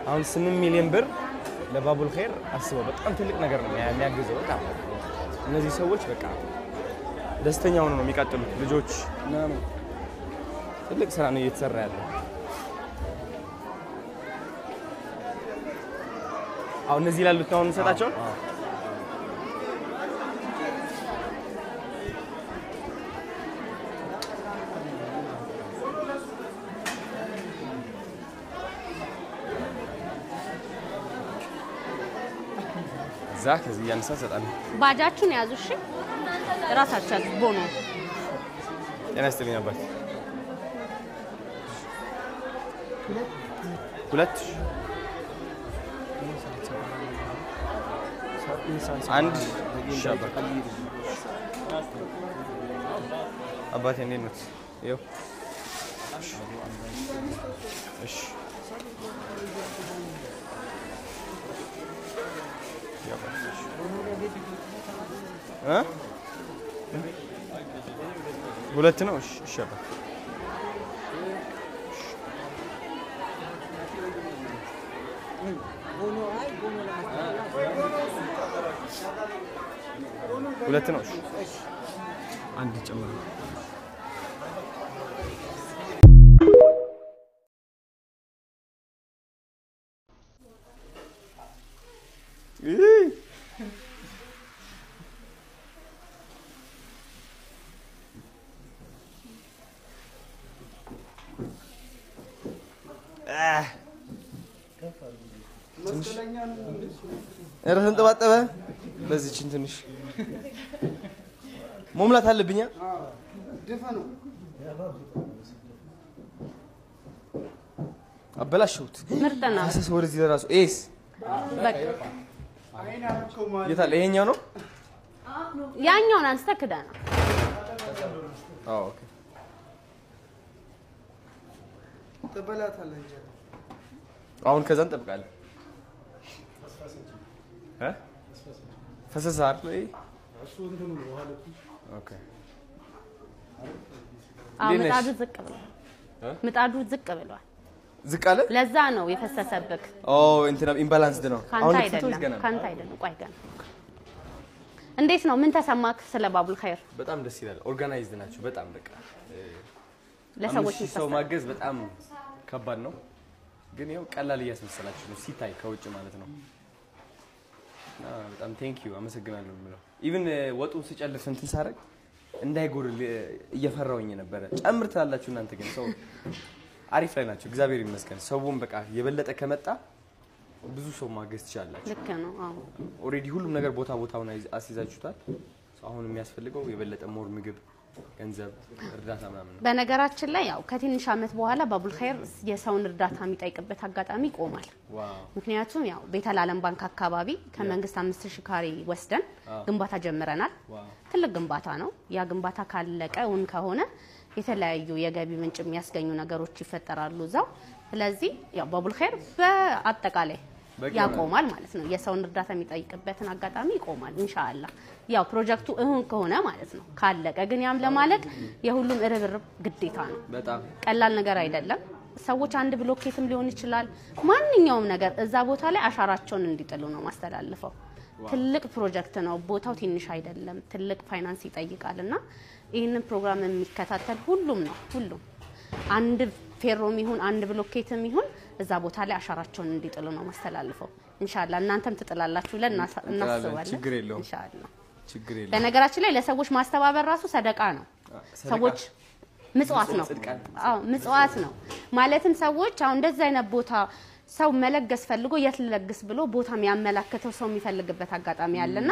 አሁን 8 ሚሊዮን ብር ለባቡል ኸይር አስበው በጣም ትልቅ ነገር ነው የሚያግዘው በጣም እነዚህ ሰዎች በቃ ደስተኛ ሆነው ነው የሚቀጥሉት ልጆች ምናምን ትልቅ ስራ ነው እየተሰራ ያለው አሁን እነዚህ ላሉት ነው እንሰጣቸው ዛክ እዚህ ያንሳ ሰጣን ባጃችን ያዙ እሺ ራሳቸው ቦኖ ያነስተኛ አባት ሁለት አንድ ሻባክ አባቴ እንዴት ነው ይኸው እሺ ሁለት ነው እሺ ሻባክ ሁለት ነው እሺ አንድ ጨምሩ እረን ተባጠበ በዚህ ትንሽ መሙላት አለብኛ ደፋኑ አበላሽሁት ምርጥና አሰስ ወደዚህ ለራሱ ኤስ በቃ የታለ ይሄኛው ነው ያኛውን አንስተክዳና አዎ ኦኬ ተበላታለህ እንጂ አሁን ከዛን ጠብቃለህ ፈሰሳር ላይ እሱ እንትኑ ነው ማለት ኦኬ ምጣዱ ዝቅ ብሏል ምጣዱ ዝቅ ብሏል ዝቅ አለ ለዛ ነው የፈሰሰብክ ኦ እንትና ኢምባላንስድ ነው አሁን ካንተ አይደለም ቆይ ገና እንዴት ነው ምን ተሰማክ ስለ ባቡል ኸይር በጣም ደስ ይላል ኦርጋናይዝድ ናቸው በጣም በቃ ለሰዎች ሰው ማገዝ በጣም ከባድ ነው ግን ያው ቀላል እያስመሰላችሁ ነው ሲታይ ከውጭ ማለት ነው በጣም ቴንክ ዩ አመሰግናለሁ ማለት ኢቭን ወጡን ሲጨልፍ እንትን ሳረግ እንዳይጎርል እየፈራውኝ ነበር ጨምር ትላላችሁ እናንተ ግን ሰው አሪፍ ላይ ናቸው እግዚአብሔር ይመስገን ሰውም በቃ የበለጠ ከመጣ ብዙ ሰው ማገዝ ይችላል ልክ ነው አዎ ኦሬዲ ሁሉም ነገር ቦታውን አስይዛችሁታል አሁን የሚያስፈልገው የበለጠ ሞር ምግብ ገንዘብ እርዳታ ምናምን ነው በነገራችን ላይ ያው ከትንሽ አመት በኋላ ባቡል ኸይር የሰውን እርዳታ የሚጠይቅበት አጋጣሚ ይቆማል ዋው ምክንያቱም ያው ቤተላለም ባንክ አካባቢ ከመንግስት 5000 ካሬ ወስደን ግንባታ ጀምረናል ትልቅ ግንባታ ነው ያ ግንባታ ካለቀውን ከሆነ የተለያዩ የገቢ ምንጭ የሚያስገኙ ነገሮች ይፈጠራሉ ዛው ስለዚህ ያው ባቡል ኸይር በአጠቃላይ ያቆማል ማለት ነው የሰውን እርዳታ የሚጠይቅበትን አጋጣሚ ይቆማል ኢንሻአላህ ያው ፕሮጀክቱ እሁን ከሆነ ማለት ነው ካለቀ ግን ያም ለማለቅ የሁሉም እርብርብ ግዴታ ነው በጣም ቀላል ነገር አይደለም ሰዎች አንድ ብሎኬትም ሊሆን ይችላል ማንኛውም ነገር እዛ ቦታ ላይ አሻራቸውን እንዲጥሉ ነው ማስተላልፈው ትልቅ ፕሮጀክት ነው ቦታው ትንሽ አይደለም ትልቅ ፋይናንስ ይጠይቃልና ይሄንን ፕሮግራም የሚከታተል ሁሉም አንድ ፌሮም ይሁን አንድ ብሎኬትም ይሁን እዛ ቦታ ላይ አሻራቸውን እንዲጥሉ ነው ማስተላልፈው ኢንሻአላህ እናንተም ትጥላላችሁ እናስባለን ኢንሻአላህ ችግር የለም ለነገራችን ላይ ለሰዎች ማስተባበር ራሱ ሰደቃ ነው ሰዎች ምጽዋት ነው አዎ ምጽዋት ነው ማለትም ሰዎች አሁን እንደዚህ አይነት ቦታ ሰው መለገስ ፈልጎ የት ለለግስ ብሎ ቦታ የሚያመላክተው ሰው የሚፈልግበት አጋጣሚ ያለና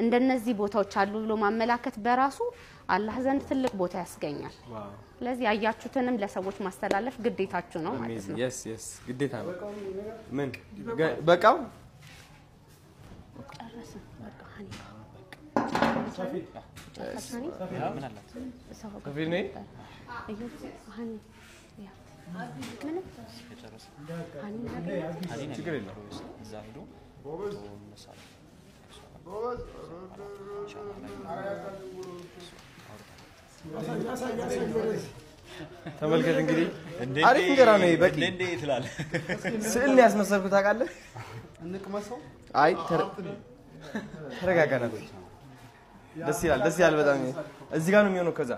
እንደነዚህ ቦታዎች አሉ ብሎ ማመላከት በራሱ አላህ ዘንድ ትልቅ ቦታ ያስገኛል ስለዚህ አያችሁትንም ለሰዎች ማስተላለፍ ግዴታችሁ ነው ማለት ነው yes ግዴታ ነው ምን በቃው ጨረስን በቃ ሃኒ ሰፊ ምን አላት ሰፊ ነኝ እዩ ሃኒ ያ ምን ተጨረሰ ሃኒ ችግር የለም እዛ ሄዶ መሳለ ተመልከት እንግዲህ አሪፍ እንጀራ ነው በቂ እንዴ ይትላል ስዕል ያስመሰልኩት ታውቃለህ እንቅመሰው አይ ተረጋጋና ደስ ይላል በጣም እዚህ ጋር ነው የሚሆነው ከዛ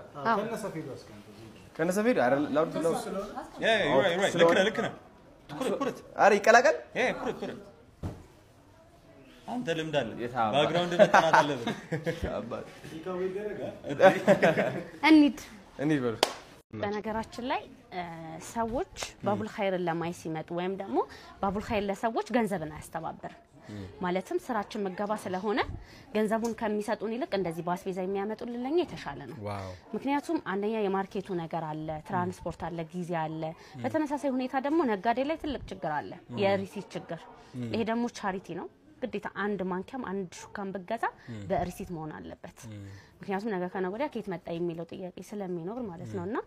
ከነሰፌዱ አረ ላውድ ልክ ነህ ኩረት አረ ይቀላቀል ኩረት አንተ ልምዳለ ባክግራውንድ መጣናት አለበት አባት እንሂድ በሉ በነገራችን ላይ ሰዎች ባቡል ኸይርን ለማይ ሲመጡ ወይም ደግሞ ባቡል ኸይር ለሰዎች ገንዘብን አያስተባብር ማለትም ስራችን መገባ ስለሆነ ገንዘቡን ከሚሰጡን ይልቅ እንደዚህ ባስቤዛ የሚያመጡልን ለኛ የተሻለ ነው ምክንያቱም አንደኛ የማርኬቱ ነገር አለ ትራንስፖርት አለ ጊዜ አለ በተመሳሳይ ሁኔታ ደግሞ ነጋዴ ላይ ትልቅ ችግር አለ የሪሲት ችግር ይሄ ደግሞ ቻሪቲ ነው ግዴታ አንድ ማንኪያም አንድ ሹካም በገዛ በሪሲት መሆን አለበት ምክንያቱም ነገ ከነገ ከየት መጣ የሚለው ጥያቄ ስለሚኖር ማለት ነውና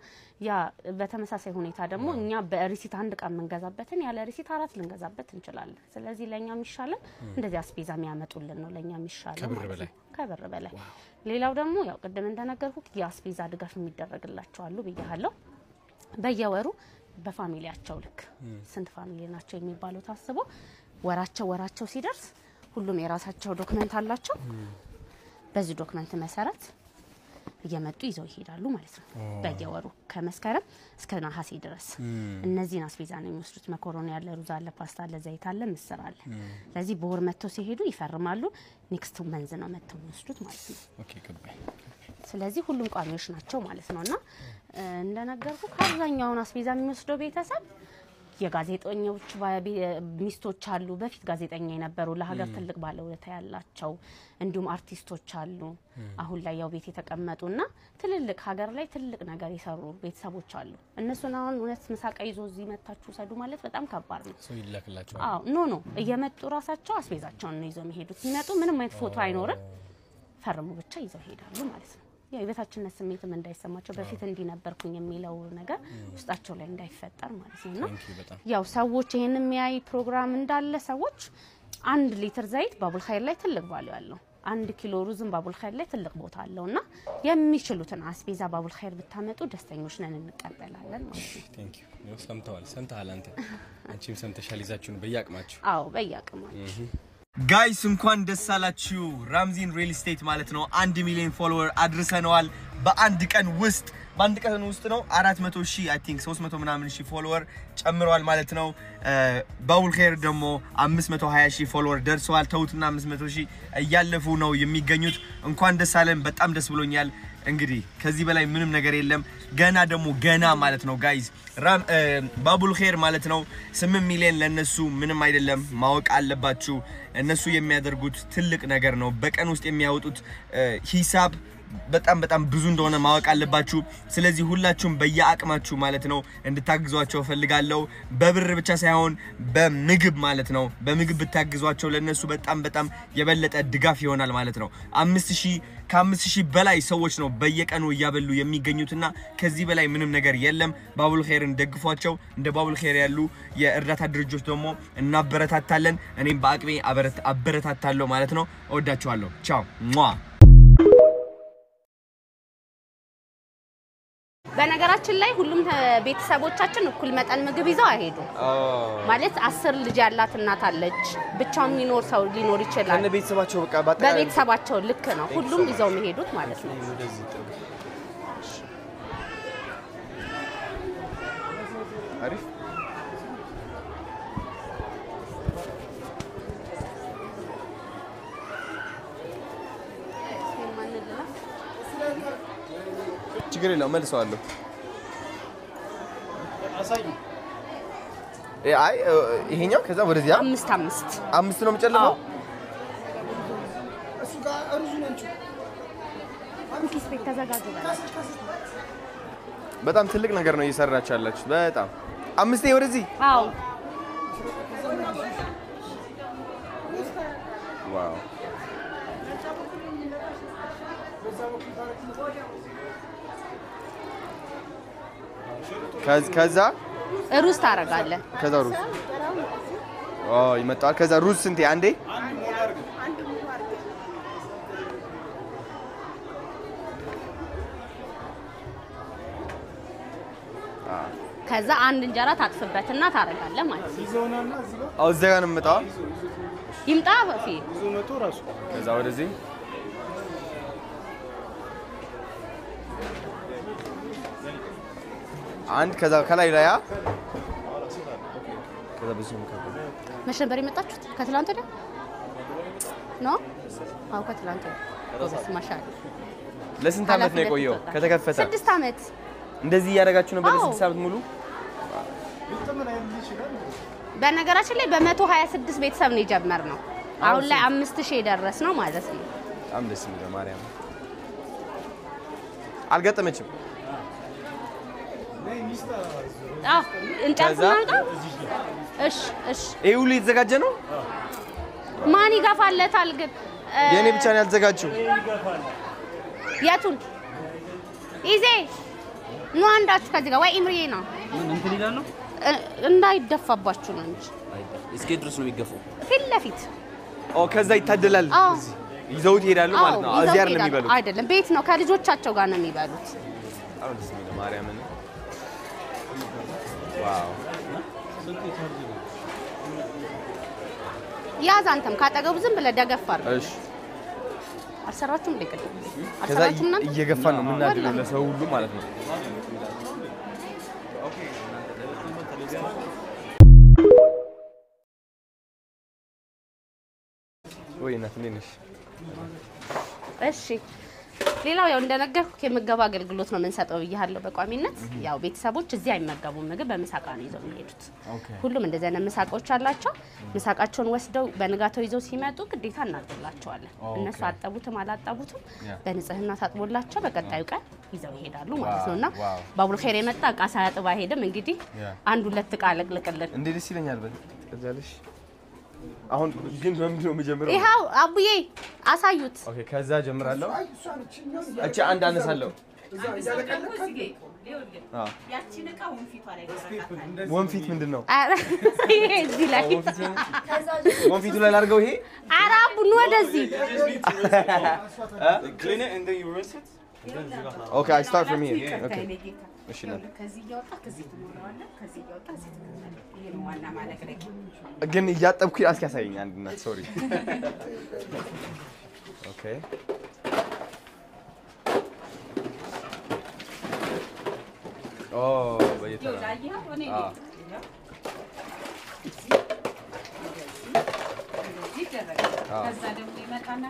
ያ በተመሳሳይ ሁኔታ ደግሞ እኛ በሪሲት አንድ ቀን መንገዛበትን ያለ ሪሲት አራት ልንገዛበት እንችላለን ስለዚህ ለኛ የሚሻለን እንደዚህ አስቤዛ የሚያመጡልን ነው ለኛ የሚሻለን ከብር በላይ ሌላው ደግሞ ያው ቀደም እንደነገርኩት የአስቤዛ ድጋፍ የሚደረግላቸው አሉ ብያለሁ በየወሩ በፋሚሊያቸው ልክ ስንት ፋሚሊ ናቸው የሚባለው ታስቦ ወራቸው ሲደርስ ሁሉም የራሳቸው ዶክመንት አላቸው በዚህ ዶክመንት መሰረት እየመጡ ይዘው ይሄዳሉ ማለት ነው በየወሩ ከመስከረም እስከ ነሐሴ ድረስ እነዚህን አስቤዛ ነው የሚወስዱት መኮሮኒ ያለ ሩዝ አለ ፓስታ አለ ዘይት አለ ምስር አለ ስለዚህ በወር መጥተው ሲሄዱ ይፈርማሉ ኔክስት መንዝ ነው መጥተው የሚወስዱት ማለት ነው ኦኬ ገባኝ ስለዚህ ሁሉም ቋሚዎች ናቸው ማለት ነውና እንደነገርኩ ከአብዛኛው አስቤዛ የሚወስደው ቤተሰብ የጋዜጠኞች ሚስቶች አሉ በፊት ጋዜጠኛ የነበሩ ለሀገር ትልቅ ባለውለታ ያላቸው እንዲሁም አርቲስቶች አሉ አሁን ላይ ያው ቤት የተቀመጡና ትልልቅ ሀገር ላይ ትልቅ ነገር ይሰሩ ቤተሰቦች አሉ እነሱን አሁን እውነት መሳቃ ይዞ እዚህ መታችሁ ሰዱ ማለት በጣም ከባድ ነው ሰው ይላክላቸው ኖ እየመጡ ራሳቸው አስቤዛቸውን ነው ይዘው የሚሄዱት ሲመጡ ምንም አይነት ፎቶ አይኖርም ፈርሙ ብቻ ይዘው ይሄዳሉ ማለት ነው ያው የቤታችንነት ስሜትም እንዳይሰማቸው በፊት እንዲነበርኩኝ የሚለው ነገር ውስጣቸው ላይ እንዳይፈጠር ማለት ነውና ያው ሰዎች ይሄን የሚያይ ፕሮግራም እንዳለ ሰዎች 1 ሊትር ዘይት ባቡል ኸይር ላይ ትልቅ ቫልዩ አለው 1 ኪሎ ሩዝም ባቡል ኸይር ላይ ትልቅ ቦታ አለውና የሚችሉትን አስቤዛ ባቡል ኸይር ብታመጡ ደስተኞች ነን እንቀበላለን ማለት ነው ቴንክ ዩ ሰምተሃል አንተ አንቺም ሰምተሻል ይዛችሁ ነው በያቅማችሁ አዎ በያቅማችሁ ጋይስ እንኳን ደስ አላችሁ ራምዚን ሪል ስቴት ማለት ነው 1 ሚሊዮን ፎሎወር አድርሰናል በአንድ ቀን ውስጥ ነው 400,000 አይ ቲንክ 300 ምናምን ሺህ ፎሎወር ጨምሯል ማለት ነው ባቡል ኸይር ደግሞ 520,000 ፎሎወር ደርሰዋል ተውትና 500,000 እያለፉ ነው የሚገኙት እንኳን ደስ አለን በጣም ደስ ብሎኛል እንግዲህ ከዚህ በላይ ምንም ነገር የለም ገና ማለት ነው ጋይስ ባቡል ኸይር ማለት ነው 8 ሚሊዮን ለነሱ ምንም አይደለም ማወቅ አለባችሁ እነሱ የሚያደርጉት ትልቅ ነገር ነው በቀን ውስጥ የሚያወጡት ሂሳብ በጣም ብዙ እንደሆነ ማወቅ አለባችሁ ስለዚህ ሁላችሁም በየአቅማችሁ ማለት ነው እንድታግዟቸው ፈልጋለሁ በብር ብቻ ሳይሆን በምግብ ማለት ነው በምግብ ብታግዟቸው ለነሱ በጣም የበለጠ ድጋፍ ይሆናል ማለት ነው 5000 በላይ ሰዎች ነው በየቀኑ ያበሉ የሚገኙትና ከዚህ በላይ ምንም ነገር የለም ባቡል ኸይርን ደግፏቸው እንደ ባቡል ኸይር ያሉ የእርዳታ ድርጅቶች ደግሞ እናበረታታለን እኔም በአቅሜ አበረታታለሁ ማለት ነው እወዳችኋለሁ ቻው በነገራችን ላይ ሁሉም ቤተሰቦቻችን እኩል መጠን ምግብ ይዘው አይሄዱ ማለት 10 ልጅ ያላት እናት አለች ብቻው የሚኖር ሰው ሊኖር ይችላል ከነ ቤተሰባቸው በቃ በቤተሰባቸው ልክ ነው ሁሉም ይዘው መሄዱት ማለት ነው አሪፍ ችግር የለውም መልሰዋለሁ አሳይ አይ ይሄኛው ከዛ ወደዚያ 5 ነው መጨለፈው እሱ ጋር ሩዙ ነንቹ ኩኪስ ቤት ተዘጋጅቷል በጣም ትልቅ ነገር ነው እየሰራችሁ ያላችሁ በጣም 5 ወደዚህ አዎ ዋው ከዛ ሩዝ ታረጋለህ ከዛ ሩዝ ይመጣል ከዛ ሩዝ ስንቴ አንዴ ከዛ አንድ እንጀራ ታጥፍበትና ታረጋለህ ማለት ነው ይዞናልና እዚህ ጋር አው እዛ ጋር ነው የምመጣው ይምጣ በፊ ይዞ መቶ ራሱ ከዛ ወደዚህ አንድ ከዛ ከላይ ላይ ከዛ በዚህ መቼ ነበር የመጣችሁት ከትላንት ወዲያ ነው አው ከትላንት ወዲያ ማሻአላ ለስንት አመት ነው የቆየው ከተከፈተ 6 አመት እንደዚህ ያደርጋችሁ ነበር ለ6 አመት ሙሉ በነገራችን ላይ በ126 ቤተሰብ ነው የጀመርነው አሁን ላይ 5000 የደረስ ነው ማለት ነው በጣም ደስ የሚለው ማርያም አልገጠመችም እንጨርስና እሺ እሺ ይሄ ሁሉ የተዘጋጀ ነው ማን ይጋፋለታል ግን የኔ ብቻ ነው ያልተዘጋጀው ያቱን ኢዜ ነው አንዳችሁ ከዚህ ጋር ወይ ኢምሪዬ ነው ምን እንትን ይላል ነው እንዳይደፋባችሁ ነው እንጂ እስኪ ድረስ ነው የሚገፋው ፊት ለፊት ኦ ከዛ ይታደላል ይዘውት ይሄዳሉ ማለት ነው እዚህ አይደለም የሚበሉት አይደለም ቤት ነው ከልጆቻቸው ጋር ነው የሚበሉት አሁን ደስ የሚለው ማርያም ነው ዋው ያዝ አንተም ካጠገቡ ዝም ብለህ ደገፍ አድርግ እሺ አልሰራችሁም ደቀደ ከዛ እየገፋን ነው የምናድለው ለሰው ሁሉ ማለት ነው ወይ ነሽ እሺ ሌላው ያው እንደነገርኩ የምገባ አገልግሎት ነው የምንሰጠው ብያለሁ በቋሚነት ያው ቤተሰቦች እዚህ አይመገቡም ምግብ በመሳቃ ነው ይዘው የሚሄዱት ሁሉም እንደዚህ አይነት መሳቃዎች አላቸው መሳቃቸውን ወስደው በንጋታው ይዘው ሲመጡ ግዴታ እናጥብላቸዋለን እነሱ አጠቡትም አላጠቡትም በንጽህና ታጥቦላቸው በቀጣዩ ቀን ይዘው ይሄዳሉ ማለት ነውና ባቡል ኸይር የመጣ እቃ ሳያጥብ አይሄድም እንግዲህ አንድ ሁለት እቃ ለቅልቅልን እንዴ ደስ ይለኛል በቃ አሁን ግን በምንድን ነው የምጀምረው ይሄው አቡዬ አሳዩት ኦኬ ከዛ ጀምራለሁ እቺ አንድ አነሳለሁ ያቺን እቃ ወንፊቷ ላይ ገራታታል ወንፊት ምንድነው እዚህ ላይ ወንፊቱ ላይ ላድርገው ይሄ አራቡ ነው ወደዚህ clean it and then you rinse it okay I start from here okay እሺ ነው ከዚህ ያወጣ ከዚህ ትሞላዋለህ ከዚህ ያወጣ ከዚህ ትሞላዋለህ ይሄ ነው ዋና ማለቅለቅ ግን እያጠብኩ አስኪ ያሳየኝ አንድ እናት ሶሪ ኦኬ ኦ በየተራ ከዛ ደግሞ ይመጣና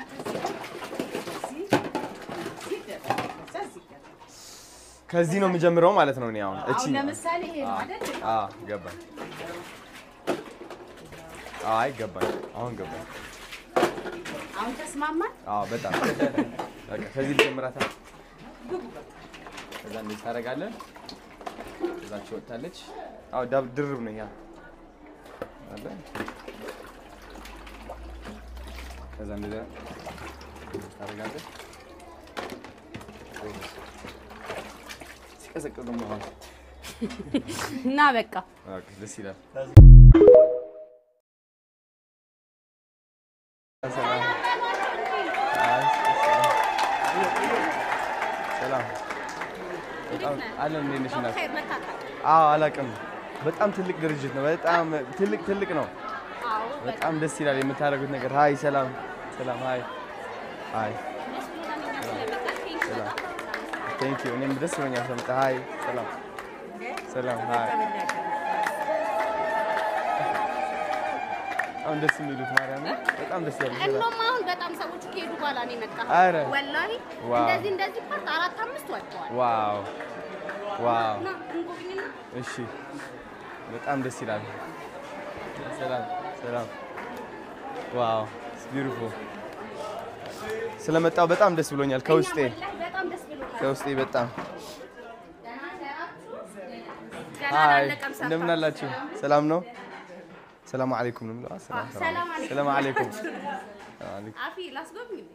ከዚህ ነው የምጀምረው ማለት ነው እኔ አሁን እቺ ለምሳሌ ይሄ ነው አይደል ገባኝ አይ ገባኝ አሁን ገባኝ አሁን ተስማማን በጣም በቃ ከዚህ ልጀምራታ ከዛ እንደዚህ ታደርጋለህ ከዛች ወጣለች ድርብ ነው ያ አለ ከዛ እንደዚህ ታደርጋለህ ሲቀዘቅዝ ደግሞ እና በቃ ደስ ይላል ሰላም አለም ነሽ እና አላውቅም በጣም ትልቅ ድርጅት ነው በጣም ትልቅ ነው በጣም ደስ ይላል የምታደርጉት ነገር ሃይ ሰላም ሃይ Thank you. እኔም ደስ ብሎኛል ሰምታ ሃይ ሰላም ሃይ አሁን ደስ የሚሉት ማርያም በጣም ደስ ይላል እንደውም አሁን በጣም ሰዎች ከሄዱ በኋላ ነው የመጣው ወላሂ እንደዚህ ፓርት 4-5 ወጥቷል ዋው እሺ በጣም ደስ ይላል ሰላም ዋው it's beautiful ስለመጣው በጣም ደስ ብሎኛል ከውስጤ በጣም ሃይ እንደምን አላችሁ ሰላም ነው ሰላም አለይኩም ነው ሰላም አለይኩም አፊ ላስጎብኝ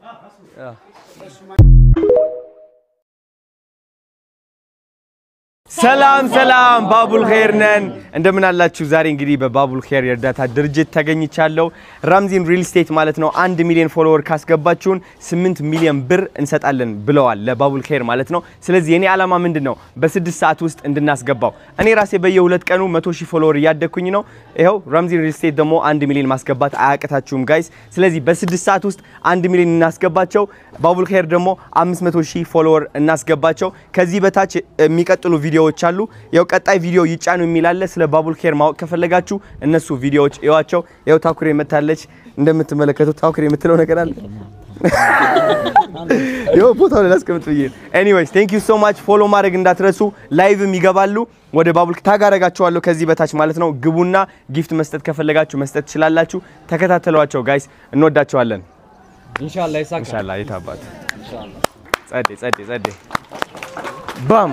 ሰላም ባቡል ኸይር ነን እንደምን አላችሁ ዛሬ እንግዲህ በባቡል ኸይር የርዳታ ድርጅት ተገኝቻለሁ ራምዚን ሪል ስቴት ማለት ነው 1 ሚሊዮን ፎሎወር ካስገባችሁን 8 ሚሊዮን ብር እንሰጣለን ብለዋል ለባቡል ኸይር ማለት ነው ስለዚህ የኔ ዓላማ ምንድነው በ6 ሰዓት ውስጥ እንድናስገባው እኔ ራሴ በየ2 ቀኑ 100,000 ፎሎወር ያደኩኝ ነው ይሄው ራምዚን ሪል ስቴት ደግሞ 1 ሚሊዮን ማስገባት አያቅታችሁም ጋይስ ስለዚህ በ6 ሰዓት ውስጥ 1 ሚሊዮን እናስገባቸው ባቡል ኸይር ደግሞ 500,000 ፎሎወር እናስገባቸው ከዚህ በታች የሚቀጥሉ ቪዲዮዎች አሉ ያው ቀጣይ ቪዲዮ ይጫኑ የሚላለ ስለ ባቡል ኸይር ማወቅ ከፈለጋችሁ እነሱ ቪዲዮዎች እዩዋቸው ያው ታኩሬ መታለች እንደምትመለከቱት ታኩሬ የምትለው ነገር አለ ያው ቦታው ላይ ላስቀምጥ ብዬ ኤኒዌይስ ቴንክ ዩ ሶ ማች ፎሎ ማድረግ እንዳትረሱ ላይቭም ይገባሉ ወደ ባቡል ታጋረጋቸዋለሁ ከዚህ በታች ማለት ነው ግቡና ጊፍት መስጠት ከፈለጋችሁ መስጠት ትችላላችሁ ተከታተሏቸው ጋይስ እንወዳቸዋለን ኢንሻአላህ ይሳካ ኢንሻአላህ ይታባት ኢንሻአላህ ጸዴ ባም